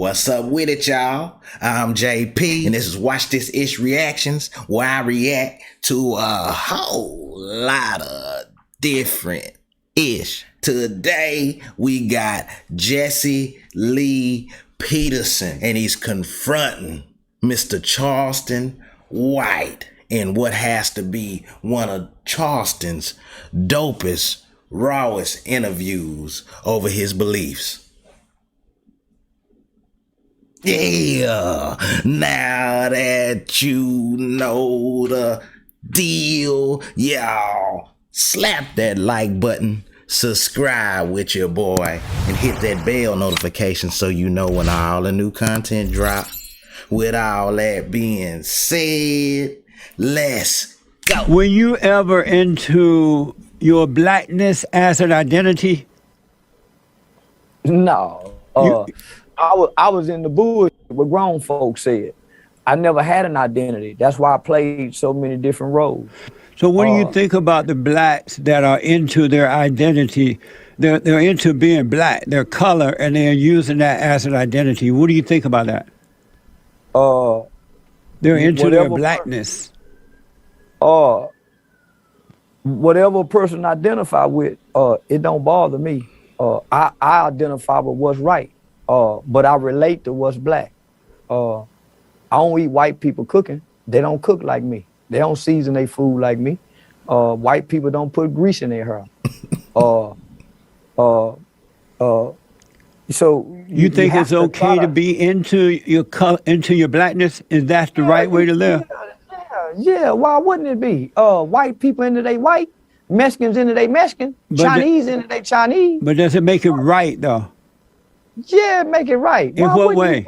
What's up with it, y'all? I'm JP, and this is Watch This Ish Reactions, where I react to a whole lot of different ish. Today, we got Jesse Lee Peterson, and he's confronting Mr. Charleston White in what has to be one of Charleston's dopest, rawest interviews over his beliefs. Yeah, now that you know the deal, y'all, slap that like button, subscribe with your boy, and hit that bell notification so you know when all the new content drop. With all that being said, let's go. Were you ever into your blackness as an identity? No. I was in the bush what grown folks said. I never had an identity. That's why I played so many different roles. So what do you think about the blacks that are into their identity? They're into being black, their color, and they're using that as an identity. What do you think about that? They're into their blackness. Whatever a person identify with, it don't bother me. I identify with what's right. But I relate to what's black. I don't eat white people cooking. They don't cook like me. They don't season their food like me. White people don't put grease in their hair. So you think it's okay to be into your into your blackness? Is that the right way to live? Yeah. Why wouldn't it be? White people into they white, Mexicans into they Mexican, Chinese into they Chinese. But does it make it right though? Yeah, make it right. In what way?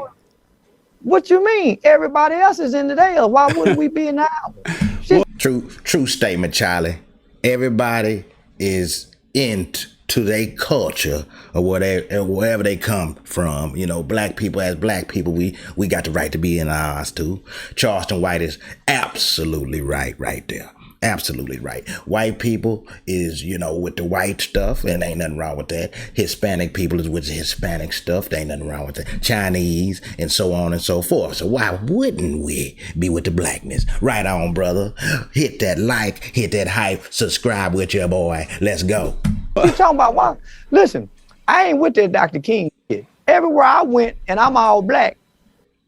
What you mean? Everybody else is into theirs. Why wouldn't we be in ours? True statement, Charlie. Everybody is into their culture or whatever, wherever they come from. You know, black people as black people, we got the right to be in ours too. Charleston White is absolutely right there. Absolutely right. White people is, you know, with the white stuff, and ain't nothing wrong with that. Hispanic people is with the Hispanic stuff. There ain't nothing wrong with that. Chinese, and so on and so forth. So why wouldn't we be with the blackness? Right on, brother. Hit that like, hit that hype, subscribe with your boy. Let's go. You talking about why? Listen, I ain't with that Dr. King shit. Everywhere I went, and I'm all black,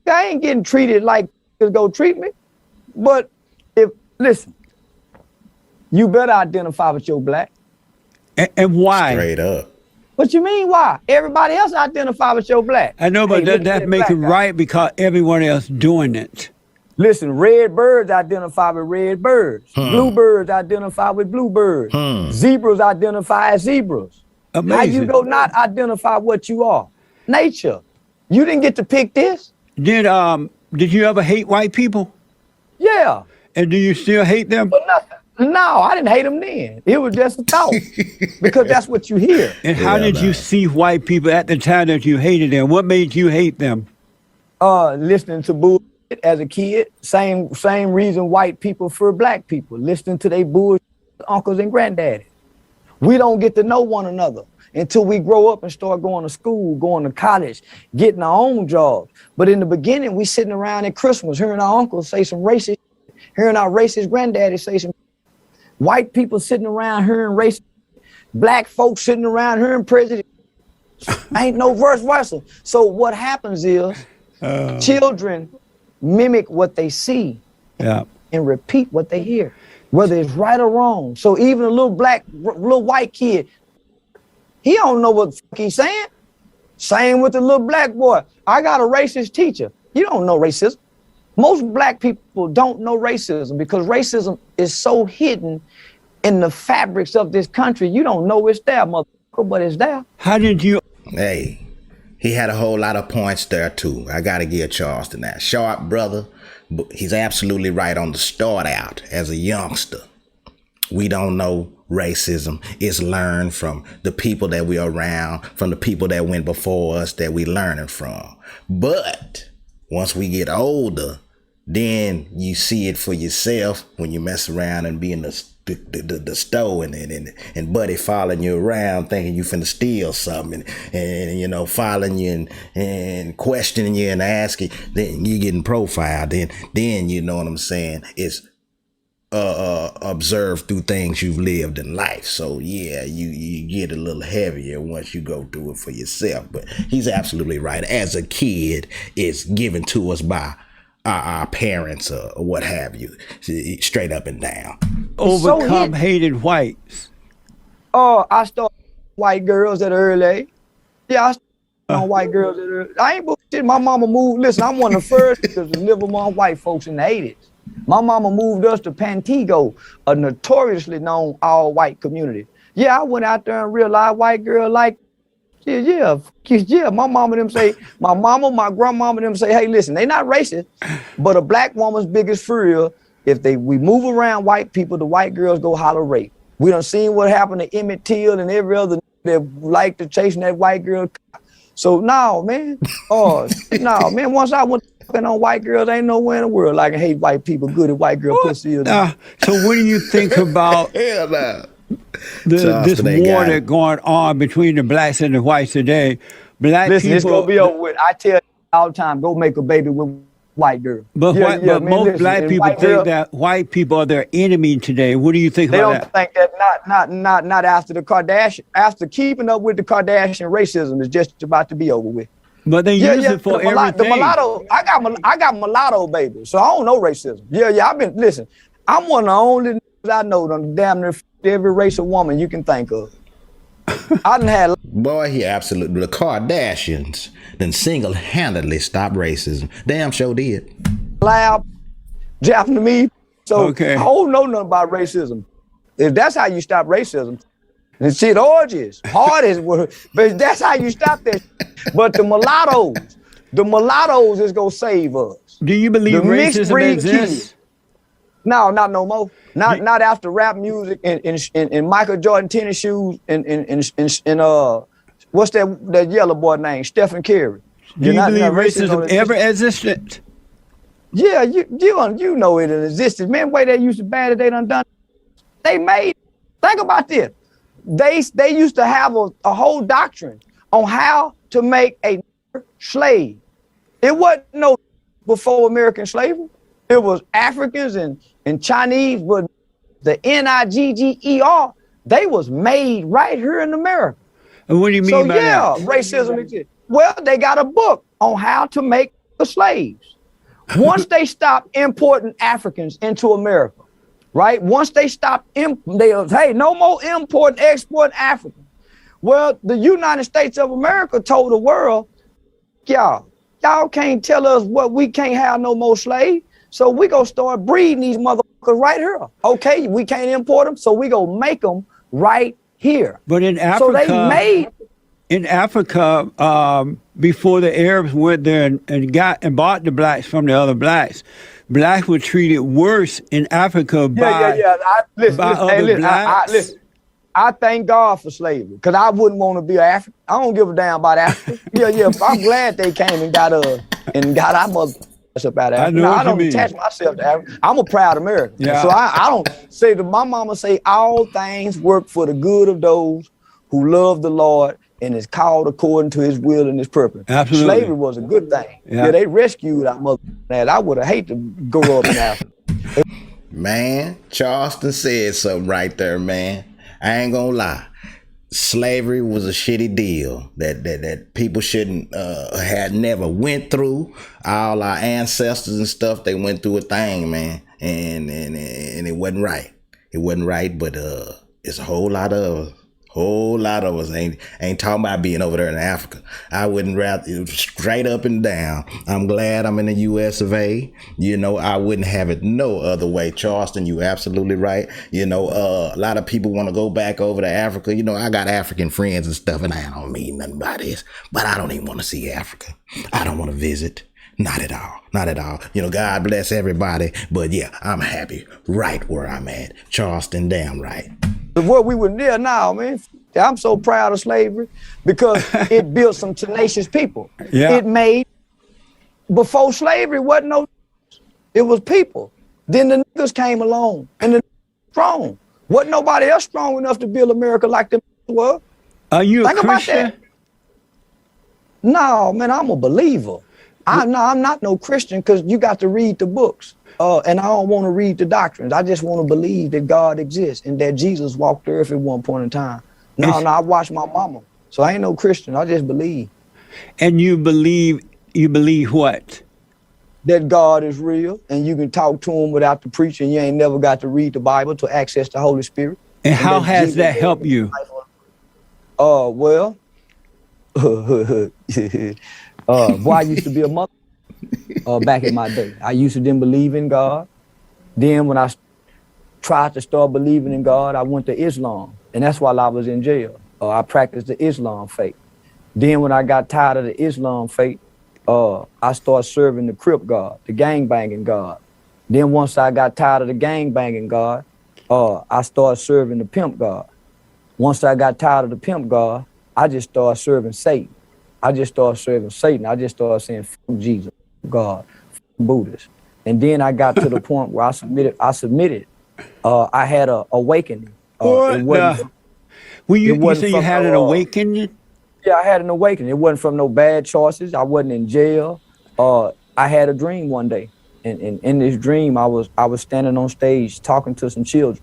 I ain't getting treated like go treat me. But listen, you better identify with your black. And why? Straight up. What you mean why? Everybody else identify with your black. I know, but that make it right because everyone else doing it. Listen, red birds identify with red birds. Bluebirds identify with bluebirds. Zebras identify as zebras. Amazing. How you go not identify what you are? Nature. You didn't get to pick this. Did you ever hate white people? Yeah. And do you still hate them? But nothing. No, I didn't hate them then. It was just a thought. Because that's what you hear. And how did you see white people at the time that you hated them? What made you hate them? Listening to bullshit as a kid. Same reason white people fear black people. Listening to their bullshit uncles and granddaddies. We don't get to know one another until we grow up and start going to school, going to college, getting our own jobs. But in the beginning, we sitting around at Christmas hearing our uncles say some racist, hearing our racist granddaddy say some white people sitting around hearing racist, black folks sitting around hearing president. Ain't no vice versa. So what happens is children mimic what they see and repeat what they hear, whether it's right or wrong. So even a little white kid, he don't know what the fuck he's saying. Same with the little black boy. I got a racist teacher. You don't know racism. Most black people don't know racism because racism is so hidden in the fabrics of this country. You don't know it's there, motherfucker, but it's there. How did you? Hey, he had a whole lot of points there too. I gotta give Charleston that. Sharp brother, but he's absolutely right on the start out as a youngster. We don't know racism. It's learned from the people that we're around, from the people that went before us that we learning from. But once we get older, Then you see it for yourself when you mess around and be in the store and buddy following you around thinking you finna steal something and you know, following you and questioning you and asking, then you getting profiled. Then you know what I'm saying, it's observed through things you've lived in life. So yeah, you get a little heavier once you go through it for yourself. But he's absolutely right. As a kid, it's given to us by our parents or what have you, straight up and down. Overcome hated whites. Oh, I started white girls at an early age. Yeah, I started on white girls at an early age. I ain't bullshit. My mama moved. Listen, I'm one of the first to live among white folks in the 80s. My mama moved us to Pantego, a notoriously known all-white community. Yeah, I went out there and realized white girls like, yeah. My mama them say, my grandmama them say, hey, listen, they not racist, but a black woman's biggest fear, if we move around white people, the white girls go holler rape. We done seen what happened to Emmett Till and every other that like to chasing that white girl. So no, man. Once I went on white girls, ain't nowhere in the world I can hate white people good at white girl pussy. So what do you think about Hell no. this war that's going on between the blacks and the whites today? Listen, people, it's gonna be over with. I tell you all the time, go make a baby with white girls. But most black people think that white people are their enemy today. What do you think about that? They don't think that. Not after the Kardashian. After keeping up with the Kardashian, racism is just about to be over with. But they use it for everything. The mulatto, I got mulatto babies, so I don't know racism. Listen, I'm one of the only I know on damn near every race of woman you can think of. I done had. Boy, he absolutely. The Kardashians then single-handedly stopped racism. Damn sure did. Loud, Japanese. So okay. I don't know nothing about racism. If that's how you stop racism, and shit, orgies, hardest, but that's how you stop that. But the mulattoes is gonna save us. Do you believe racism exists? No, not no more. Not after rap music and Michael Jordan tennis shoes and what's that yellow boy name? Stephen Curry. Do you believe racism ever existed? Yeah, you know it existed. Man, the way they used to ban it, they done. They made. Think about this. They used to have a whole doctrine on how to make a slave. It wasn't no before American slavery. It was Africans and Chinese, but the Nigger, they was made right here in America. And what do you mean by that? So yeah, racism exists. Well, they got a book on how to make the slaves. Once they stopped importing Africans into America, right? Once they stopped, hey, no more import, export Africans. Well, the United States of America told the world, y'all can't tell us what we can't have no more slaves. So we gonna start breeding these motherfuckers right here. Okay, we can't import them, so we gonna make them right here. But in Africa, so they made. In Africa, before the Arabs went there and bought the blacks from the other blacks, blacks were treated worse in Africa by other blacks. I thank God for slavery, because I wouldn't want to be an African. I don't give a damn about Africa. I'm glad they came and got our mother up out of Africa. I don't attach myself to Africa. I'm a proud American. Yeah. So I don't say my mama say all things work for the good of those who love the Lord and is called according to his will and his purpose. Absolutely. Slavery was a good thing. Yeah, they rescued our mother. I would have hated to grow up in Africa. Man, Charleston said something right there, man. I ain't gonna lie. Slavery was a shitty deal that people shouldn't had never went through. All our ancestors and stuff, they went through a thing, man, and it wasn't right. It wasn't right, but it's a whole lot of us ain't talking about being over there in Africa. I wouldn't rather, straight up and down. I'm glad I'm in the U.S. of A. I wouldn't have it no other way. Charleston, you absolutely right. A lot of people want to go back over to Africa. I got African friends and stuff, and I don't mean nothing by this, but I don't even want to see Africa. I don't want to visit. Not at all. Not at all. God bless everybody. But yeah, I'm happy right where I'm at. Charleston, damn right. What we were near now, man. I'm so proud of slavery because it built some tenacious people. Yeah. It made, before slavery wasn't no, It was people. Then the niggas came along and the strong. Wasn't nobody else strong enough to build America like them were. Are you Think a Christian? about that. No, man, I'm a believer. I'm not no Christian because you got to read the books. And I don't want to read the doctrines. I just want to believe that God exists and that Jesus walked the earth at one point in time. No, I watched my mama. So I ain't no Christian. I just believe. And you believe what? That God is real and you can talk to him without the preacher and you ain't never got to read the Bible to access the Holy Spirit. And how has that helped you? Well, boy, I used to be a mother back in my day. I used to then believe in God. Then when I tried to start believing in God, I went to Islam. And that's while I was in jail. I practiced the Islam faith. Then when I got tired of the Islam faith, I started serving the Crip God, the gangbanging God. Then once I got tired of the gangbanging God, I started serving the pimp God. Once I got tired of the pimp God, I just started serving Satan. I just started serving Satan. I just started saying, fuck Jesus, God, fuck Buddhists. And then I got to the point where I submitted. I had an awakening. You said you had an awakening? Yeah, I had an awakening. It wasn't from no bad choices. I wasn't in jail. I had a dream one day. And in this dream, I was standing on stage talking to some children.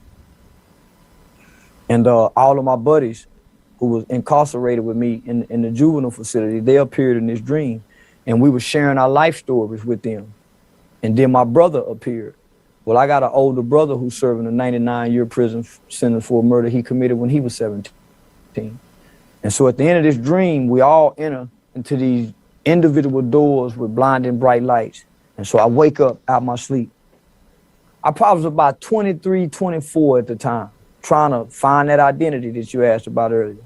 And all of my buddies who was incarcerated with me in the juvenile facility, they appeared in this dream. And we were sharing our life stories with them. And then my brother appeared. Well, I got an older brother who's serving a 99-year prison sentence for a murder he committed when he was 17. And so at the end of this dream, we all enter into these individual doors with blinding bright lights. And so I wake up out my sleep. I probably was about 23, 24 at the time, trying to find that identity that you asked about earlier.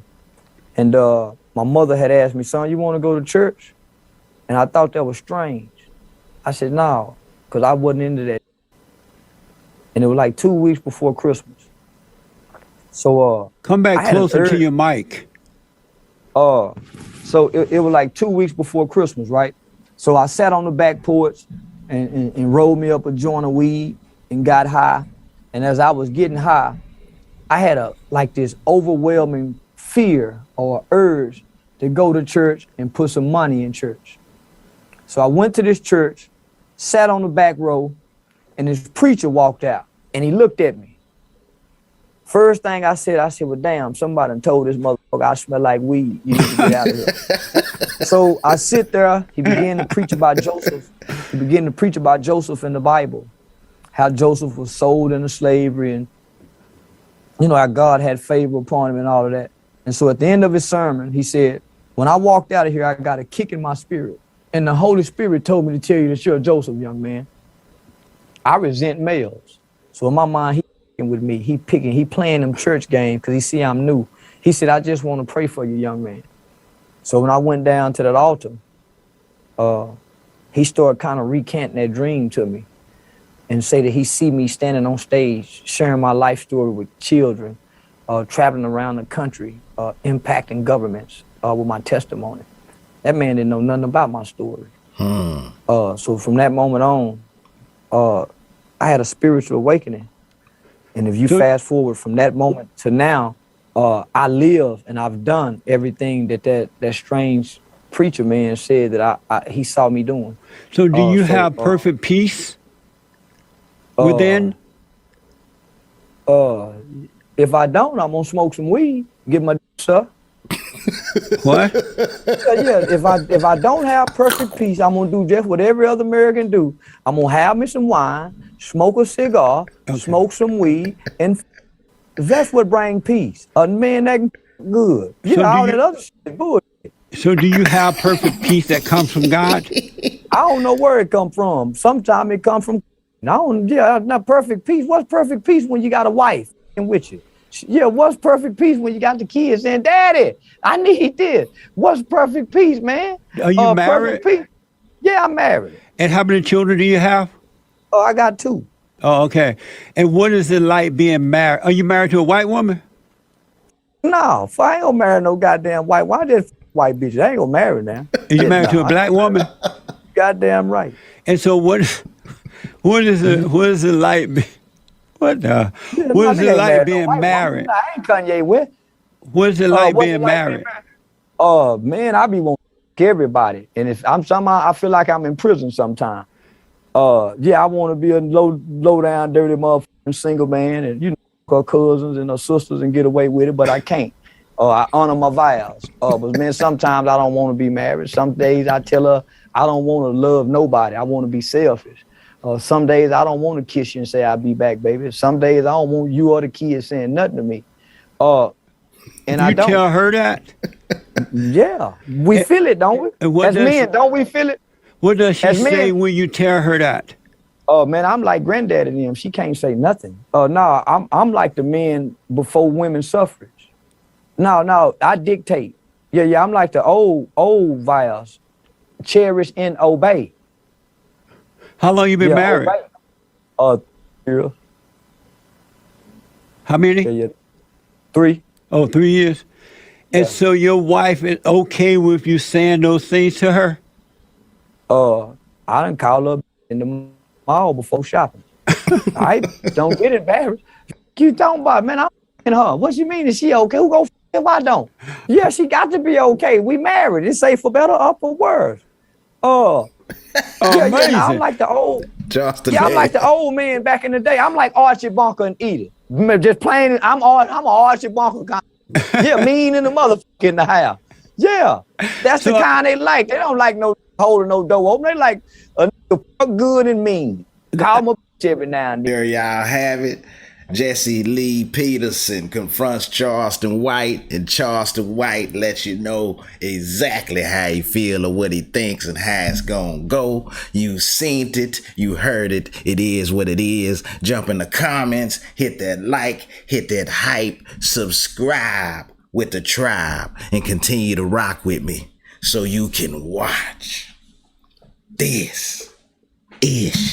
And my mother had asked me, son, you want to go to church? And I thought that was strange. I said, no, because I wasn't into that. And it was like 2 weeks before Christmas. So come back closer to your mic. So it was like 2 weeks before Christmas, right? So I sat on the back porch and rolled me up a joint of weed and got high. And as I was getting high, I had this overwhelming fear or urge to go to church and put some money in church. So I went to this church, sat on the back row, and this preacher walked out and he looked at me. First thing I said, well, damn, somebody done told this motherfucker I smell like weed. You need to get out of here. So I sit there. He began to preach about Joseph. He began to preach about Joseph in the Bible, how Joseph was sold into slavery and, how God had favor upon him and all of that. And so at the end of his sermon, he said, when I walked out of here, I got a kick in my spirit. And the Holy Spirit told me to tell you that you're Joseph, young man. I resent males. So in my mind, he with me, he playing them church games because he see I'm new. He said, I just want to pray for you, young man. So when I went down to that altar, he started kind of recanting that dream to me and say that he see me standing on stage, sharing my life story with children, traveling around the country, impacting governments with my testimony. That man didn't know nothing about my story. So from that moment on, I had a spiritual awakening. And if you fast forward from that moment to now, I live and I've done everything that strange preacher man said that he saw me doing. So do you have perfect peace within? If I don't, I'm gonna smoke some weed, get my stuff. What? Yeah, if I don't have perfect peace, I'm gonna do just what every other American do. I'm gonna have me some wine, smoke a cigar, smoke some weed, and that's what brings peace. A man that good. All that other shit, bullshit. So do you have perfect peace that comes from God? I don't know where it come from. Sometimes it come from. Not perfect peace. What's perfect peace when you got a wife and with you? Yeah, what's perfect peace when you got the kids saying, Daddy, I need this? What's perfect peace, man? Are you married? Peace? Yeah, I'm married. And how many children do you have? Oh, I got 2. Oh, okay. And what is it like being married? Are you married to a white woman? No, I ain't gonna marry no goddamn white. Why just white bitches? I ain't gonna marry now. Are you married to a black woman? Goddamn right. And so what What is it? What is it like? What the? What is it like being married? I ain't Kanye West. What is it like being married? Man, I be wanting to everybody, and if I'm somehow I feel like I'm in prison sometimes. Yeah, I want to be a low down, dirty motherfucking single man, and her cousins and her sisters and get away with it, but I can't. I honor my vows. But man, sometimes I don't want to be married. Some days I tell her I don't want to love nobody. I want to be selfish. Some days I don't want to kiss you and say I'll be back, baby. Some days I don't want you or the kids saying nothing to me. And I don't. You tell her that? Yeah, we feel it, don't we? As men, don't we feel it? What does she say when you tell her that? Oh man, I'm like granddaddy to them. She can't say nothing. No, I'm like the men before women's suffrage. No, I dictate. Yeah, I'm like the old vows. Cherish and obey. How long you been married? years. How many? Yeah. 3. Oh, 3 years. Yeah. And so your wife is okay with you saying those things to her? I done call her in the mall before shopping. I don't get embarrassed. You talking about, man, I'm f***ing her. What you mean? Is she okay? Who go f*** if I don't? Yeah, she got to be okay. We married. It's safe for better or for worse. Yeah, I'm like the old. I'm like the old man back in the day. I'm like Archie Bunker and Edith. Just plain. I'm an Archie Bunker kind. Yeah, mean in the motherfucker in the house. Yeah, that's the kind they like. They don't like no holding no door open. They like a nigga good and mean. Call them a bitch every now and then. There y'all have it. Jesse Lee Peterson confronts Charleston White, and Charleston White lets you know exactly how he feel or what he thinks and how it's gonna go. You seen it, you heard it, it is what it is. Jump in the comments, hit that like, hit that hype, subscribe with the tribe, and continue to rock with me so you can watch. This ish.